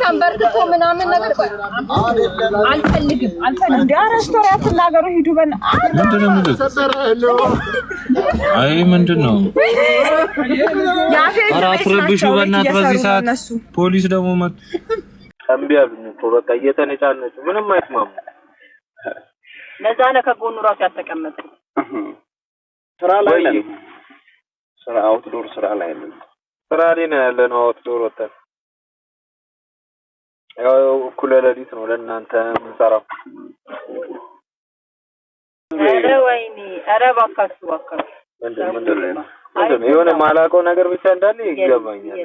ተንበርክኮ ምናምን ነገር አልፈልግም ሬስቶራንት ተናገሩ ሂዱ አይ ምንድነው አራፍረብሹ በእናት በዚህ ሰዓት ፖሊስ ደግሞ መጣ አምቢያብኝ እኮ በቃ እየተነጫነጩ ምንም አይስማሙ ለዛ ነው ከጎኑ ራስ ያተቀመጠ ስራ ላይ ነው ስራ አውትዶር ስራ ላይ ነው ስራ ላይ ነው ያለነው አውትዶር ወጣን ያው ኩለለዲት ነው ለእናንተ ምንሰራው አረ ወይኔ አረ ባካችሁ ምንድነው የሆነ ማላውቀው ነገር ብቻ እንዳለ ይገባኛል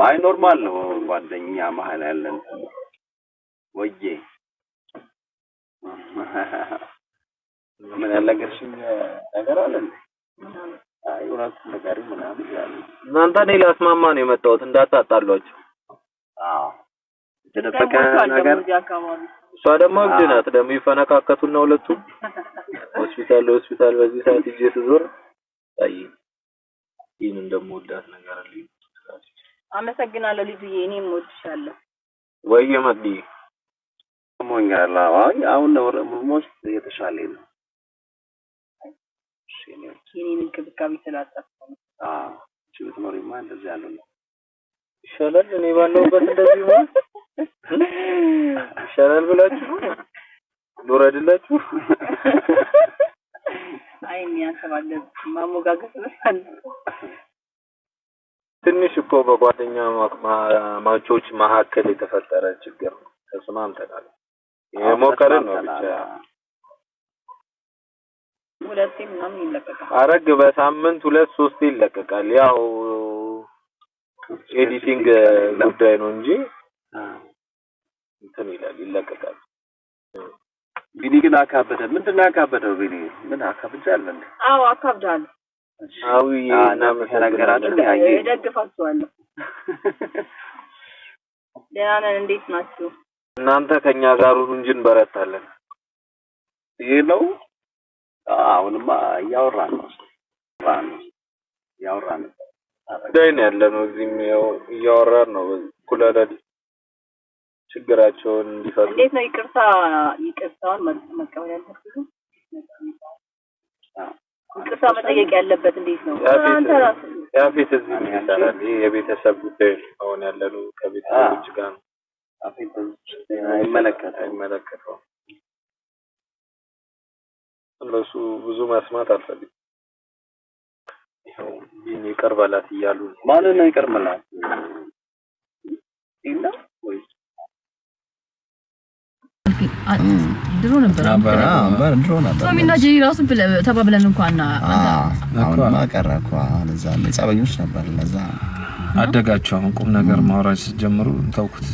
አይ ኖርማል ነው ጓደኛ መሀል ያለን ወዬ ምን ያለገርሽኝ ነገር አለ አይ ወራስ ነገር ምናምን ያለ እናንተ ነኝ ላስማማ ነው የመጣሁት እንዳታጣሏቸው ተደፈቀ ነገር እሷ ደግሞ እብድ ናት ደግሞ ይፈነካከቱና ሁለቱ ሆስፒታል በዚህ ሰዓት ይዤ ስዞር አይ ይሄን እንደምወዳት ነገር አለ አመሰግናለሁ ልጅዬ እኔም ወድሻለሁ ወይዬ መዲ ሞኛላ አይ አሁን ነው ሞስት የተሻለ ነው እኔን እንክብካቤ ስላጣጣው ችግር ኖርማ እንደዚህ ያለው ይሻላል እኔ ባለውበት እንደዚህ ነው ይሻላል ብላችሁ ዶር አይደላችሁ አይ የሚያሰባለ ማሞጋገስ ነው ትንሽ እኮ በጓደኛ ማቾች መካከል የተፈጠረ ችግር ነው ተስማምተናል የሞከረን ነው ብቻ ሁለቴ ምናምን ይለቀቃል አረግ በሳምንት 2-3 ይለቀቃል ያው ኤዲቲንግ ጉዳይ ነው እንጂ እንትን ይለቀቃል ቢኒ ግን አካበደ ምንድነው ያካበደው ቢኒ ምን አካብጃለሁ እንዴ አዎ አካብዳለሁ አው እና መሰናገራችሁ ያየ ደግፋችኋለሁ ደህና ነን እንዴት ናችሁ እናንተ ከኛ ጋር ሁሉ እንጂ እንበረታለን ይሄ ነው አሁንማ ያወራን ነው ዳይን ያለነው እዚህም ያው ያወራን ነው ኩላላዲ ችግራቸውን እንዲፈቱ እንዴት ነው ይቅርታውን መቀበል ያለበት ይቅርታ መጠየቅ ያለበት እንዴት ነው ያፌት እዚህ ይሰራል የቤተሰብ ጉዳይ አሁን ያለነው ከቤተሰቦች ጋር ነው አፌት አይመለከተው እነሱ ብዙ መስማት አልፈልግም ይሄው ቢኒ ይቀርባላት እያሉ ማን ነው ይቀርመላት ኢላ ወይ ድሮ ነበር ቶሚና ጄሪ ራሱ ተባብለን እንኳን አሁን ማቀራኳ ለዛ ለጻበኞች ነበር ለዛ አደጋቸው አሁን ቁም ነገር ማውራት ሲጀምሩ ተውኩት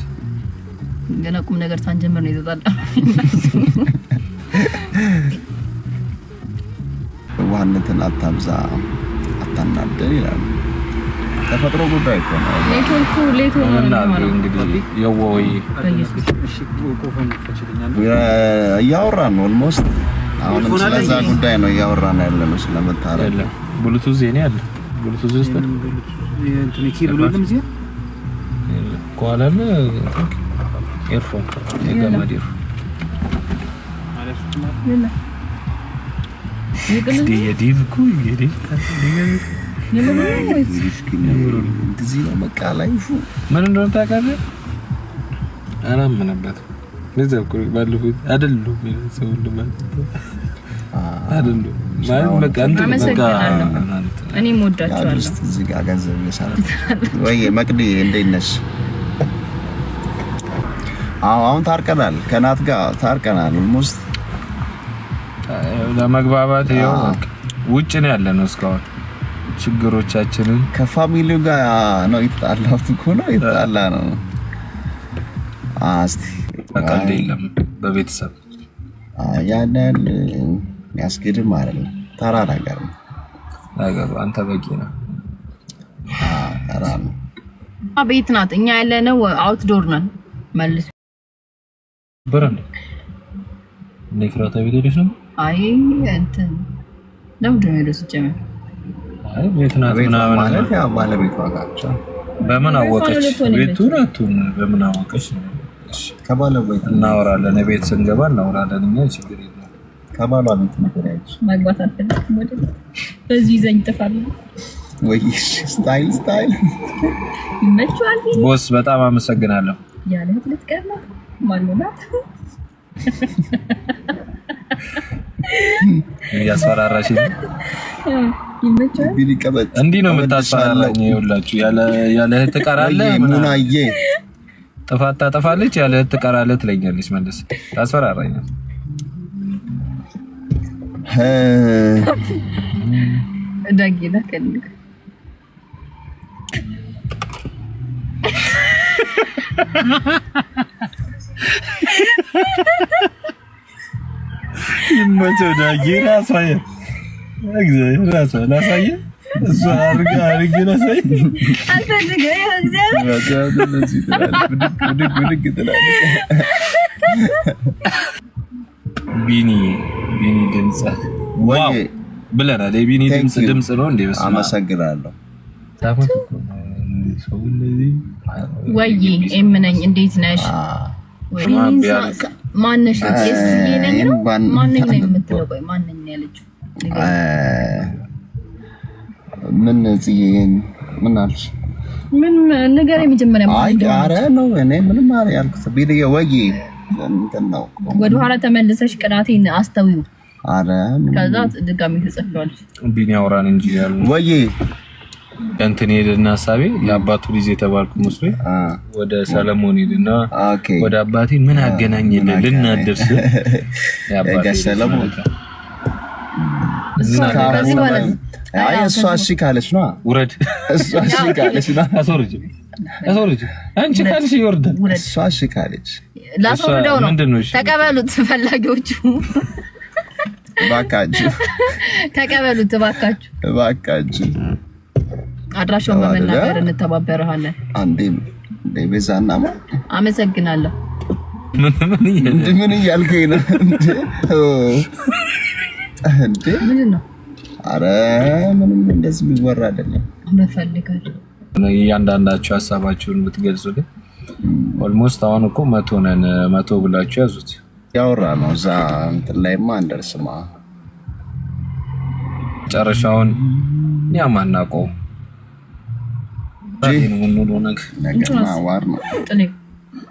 ገና ቁም ነገር ሳንጀምር ነው ይዘጣል ዋነትን አታብዛ አታናደድ ይላል ተፈጥሮ ጉዳይ እኮ ነው ሌቶ ነው እንግዲህ የወይ ያወራን ነው ኦልሞስት አሁን ስለዛ ጉዳይ ነው ያወራን ያለነው ስለመታረቅ ብሉቱዝ ዜና ያለ ብሉቱዝ ውስጥ እንትን ኬብሉንም እዚህ ቋላለ ኤርፎን የገመድ ኤርፎን የዲቭ እንደዚህ ነው በቃ ላይፉ ምን እንደሆነ ታውቃለህ አላመነበት ለዛው ባለፉት አይደለም ሰው እንደማለት አይደለም ማለት በቃ እኔ ሞዳቸዋለሁ እዚህ ጋር ገንዘብ ይሰራል ወይ መቅዲ እንዴት ነሽ አሁን ታርቀናል ከናት ጋር ታርቀናል ኦልሞስት ለመግባባት ይኸው ውጭ ነው ያለነው እስካሁን ችግሮቻችንን ከፋሚሊው ጋር ነው የተጣላሁት እኮ ነው የተጣላ ነው አስቲ አቀልድ የለም በቤተሰብ ያንን ያስገድም አይደለም ተራ ነገር ነው ነገሩ አንተ በቂ ነው ተራ ነው ቤት ናት እኛ ያለነው አውትዶር ነን መልስ በረንዳ ነክራታ ቤት ሄደሽ ነው አይ እንትን ለምንድን ነው የደረሰው ጀመር አይ ቤት ናት ምናምን ማለት ያ ባለቤቷ ጋር በምን አወቀች? ቤቱን በምን አወቀች? ከባለቤቷ እናወራለን። ቤት ስንገባ እናወራለን። እኛ ችግር የለም። ከባሏ ቤት ነገር ያለች ማግባት አልፈልግም ወደ በዚህ ይዘኝ ተፋል ወይ ስታይል ይመችዋል። ቦስ በጣም አመሰግናለሁ። ያለ ልትቀር ነው ማንናት ያስፈራራሽ ይመችዋል። ቢሊቀበጥ እንዲህ ነው የምታስፈራራኝ። ይኸውላችሁ ያለ ትቀራለህ ሙናዬ ጥፋት ታጠፋለች ያለ ትቀራለህ ትለኛለች። መልስ ታስፈራራኛለች። ዳጊና ከልክ ይመቸው ዳጊ ራሳየ ላሳየ እሱ አርግ ላሳየ አልፈልግም ቢኒ ድምጽ ዋው ብለናል። የቢኒ ድምጽ ነው እንዴ? በስመ አብ አመሰግናለሁ። ወይ ኤምነኝ እንዴት ነሽ? ማነሽ? የነኝ ነው ማነኝ ነው የምትለው? ቆይ ማነኝ ነው ያለችው? ምን ጽዬን ምን አልሽ? ምን ነገር የመጀመሪያ አይ አረ ነው እኔ ምንም አለ ያልኩት ቢልዬ ወይ እንትን ነው ወደ ኋላ ተመልሰሽ ቅናቴን አስተውዩ። አረ ከዛ ድጋሚ ተጽፏለች። ቢኒ አውራን እንጂ ያሉ ወይ እንትን ሄደና ሐሳቤ የአባቱ ልጅ የተባልኩ ሙስሊም ወደ ሰለሞን ሄደና ወደ አባቴ ምን አገናኘልህ ልናደርስ ያባቴ ሰለሞን አይ እሷ እሺ ካለች ነው ውረድ። እሷ እሺ ካለች ነው አሶርጅ አንቺ ካልሽ ይወርዳል። እሷ እሺ ካለች ላስወርደው ነው ተቀበሉት። ፈላጊዎቹ ባካችሁ ተቀበሉት ባካችሁ። አድራሻውን በመናገር እንተባበረሃለን። አንዴም ቤዛና አመሰግናለሁ። ምን እያልከኝ ነው እንዴ? ምን ነው? አረ ምንም እንደዚህ የሚወራ አይደለም። በፈልጋለሁ እያንዳንዳችሁ ሐሳባችሁን ብትገልጹልኝ። ኦልሞስት አሁን እኮ 100 ነን። 100 ብላችሁ ያዙት። ያወራ ነው እዛ እንትን ላይማ እንደርስማ ጨረሻውን ያማናቀው ነው ነገርማ ዋር ነው።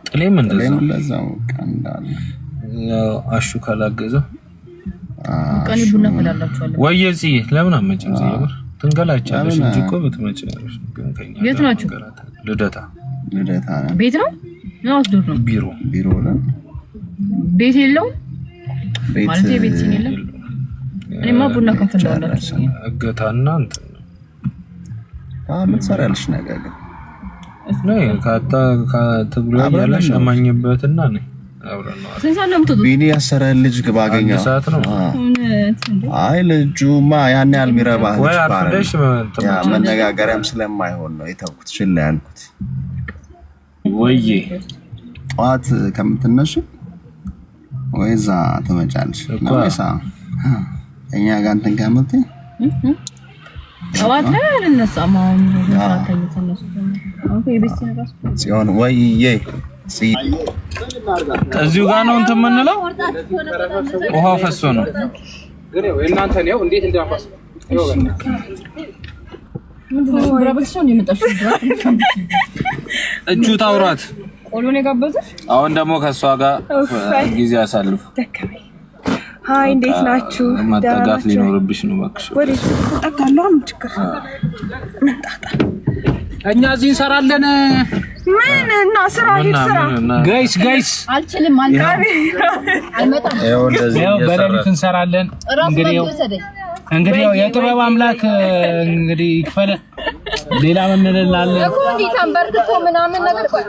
ጥሌም እንደዛው ቀንዳል አሹ ካላገዘው ቀኒ ቡና ፈላላችኋለሁ። ወየዚ ለምን አመጭም ዘይበር ትንገላቻለሽ እንጂ እኮ በተመጨረሽ ግን ከኛ የት ናችሁ? ልደታ ቤት ነው ነው አስዶር ነው ቢሮ ነው። ቤት የለው ማለት የቤት ሲን የለም። እኔማ ቡና ከፈላላችሁ እገታና እንትን ምን ሰራልሽ ነገር ግን ነው ከትብሎ ያለሽ አማኝበትና ነው አብረን ቢኒ ያሰረ ልጅ ባገኘው ሰዓት ነው። አይ ልጁማ ያን ያህል የሚረባህ ወይ አርፈደሽ መነጋገሪያም ስለማይሆን ነው የተውኩት። ሽል ያልኩት ወይዬ ጠዋት ከምትነሽ ወይዛ ተመጫለሽ ነው ወይሳ እኛ ጋር እንትን ከምትይ ጠዋት ላይ አልነሳም። አሁን ሰዓተኛ ተነሱ አሁን የቤት ሲነጋስ ሲሆን ወይዬ እዚሁ ጋር ነው እንትን የምንለው። ውሃው ፈሶ ነው ግን እናንተ ነው እንዴት እንዳፋስ ምንድነው ብራብልሽ ነው የመጣሽው? እጁ ታውራት ቆሎኔ ጋበዘሽ። አሁን ደግሞ ከሷ ጋር ጊዜ አሳልፉ። ሃይ እንዴት ናችሁ? መጠጋት ሊኖርብሽ ነው እባክሽ። ወዴት ተጠጋለሁ? ችግር መጣጣ እኛ እዚህ እንሰራለን። ምን እና ስራ ጋይስ አልችልም አልመጣም። ይኸው እንደዚህ በሌሊት እንሰራለን። እንግዲህ የጥበብ አምላክ እንግዲህ ይክፈለ። ሌላ ምን እንላለን እኮ እንዴ ተንበርክኮ ምናምን ነገር ቆይ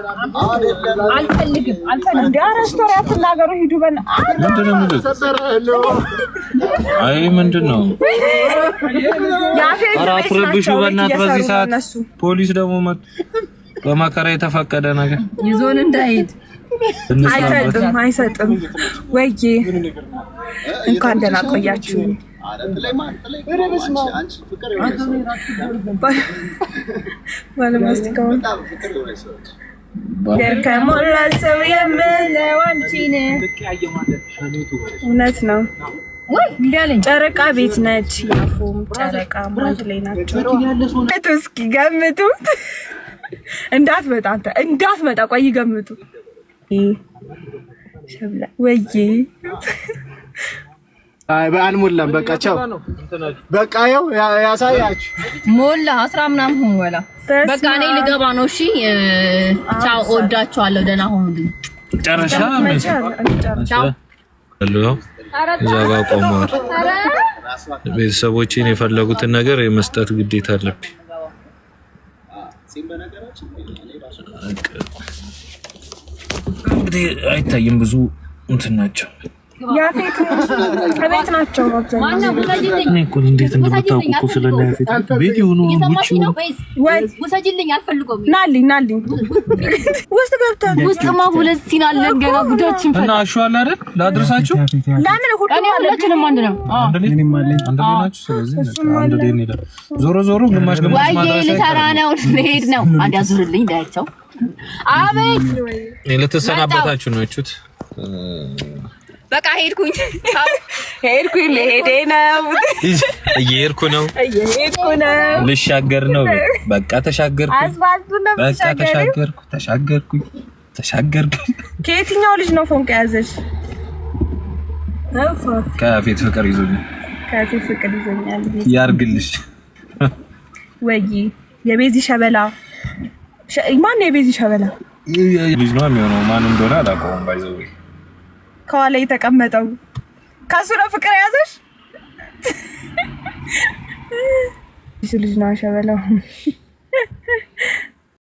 አልፈልግም ሬስቶራንት ተናገሩ ሂዱ በል ምንድነው አይ ምንድነው አራት ረብሹ በእናት በዚህ ሰዓት ፖሊስ ደግሞ መጥ በማከራ የተፈቀደ ነገር ይዞን እንዳይሄድ አይሰጥም ወይዬ እንኳን ደህና ቆያችሁ። ከሞላ ሰው የምለው አንቺን እውነት ነው። ጨረቃ ቤት ነች። ያፎም ጨረቃ ማለት ላይ ናቸው። እስኪ ገምቱ። እንዳትመጣ አንተ እንዳትመጣ። ቆይ ገምቱ። ሸብላ ወይ አይ ባንሞላም በቃ ቻው። በቃ ያው ያሳያችሁ ሞላ 10 ምናምን ሆነ ወላ በቃ እኔ ልገባ ነው። እሺ ቻው፣ ወዳችኋለሁ። ደህና ሁኑልኝ። ጨረሻ ቻው። ሄሎ እዛ ጋር ቆመዋል። ቤተሰቦቼን የፈለጉትን ነገር የመስጠት ግዴታ አለብኝ። እንግዲህ አይታይም ብዙ እንትን ናቸው። ያፌት ከቤት ናቸው። እኔ እኮ እንዴት እንደምታውቁ እኮ ስለና ያፌት ቤት ይሁኑ ውጪ ውሰጂልኝ፣ አልፈልገውም። ናልኝ ውስጥ ገብተን ውስጥማ ሁለት ሲን አለን ገና ጉዳችን እና አሽዋል አይደል ላድርሳችሁ። ለምን ሁሉም አንድ ነው። አንድ ናችሁ። ስለዚህ አንድ ላይ እንሄዳለን። ዞሮ ግማሽ ማድረስ ልሰራ ነው፣ ልሄድ ነው። አንድ ያዙርልኝ ዳያቸው። አቤት ለተሰናበታችሁ ነው እቹት። በቃ ሄድኩኝ ለሄዴ ነው። እየሄድኩ ነው። ልሻገር ነው። በቃ ተሻገርኩ። በቃ ተሻገርኩ። ከየትኛው ልጅ ነው ፎንቃ ያዘሽ? ከፊት ፍቅር ይዞኛል። ያርግልሽ ወይ የቤዚ ሸበላ። ማን ነው የቤዚ ሸበላ? ልጅ ነው የሚሆነው። ማን እንደሆነ አላውቀውም። ባይዘው ከኋላ የተቀመጠው ከሱ ነው ፍቅር ያዘሽ? እሱ ልጅ ነው ሸበላው።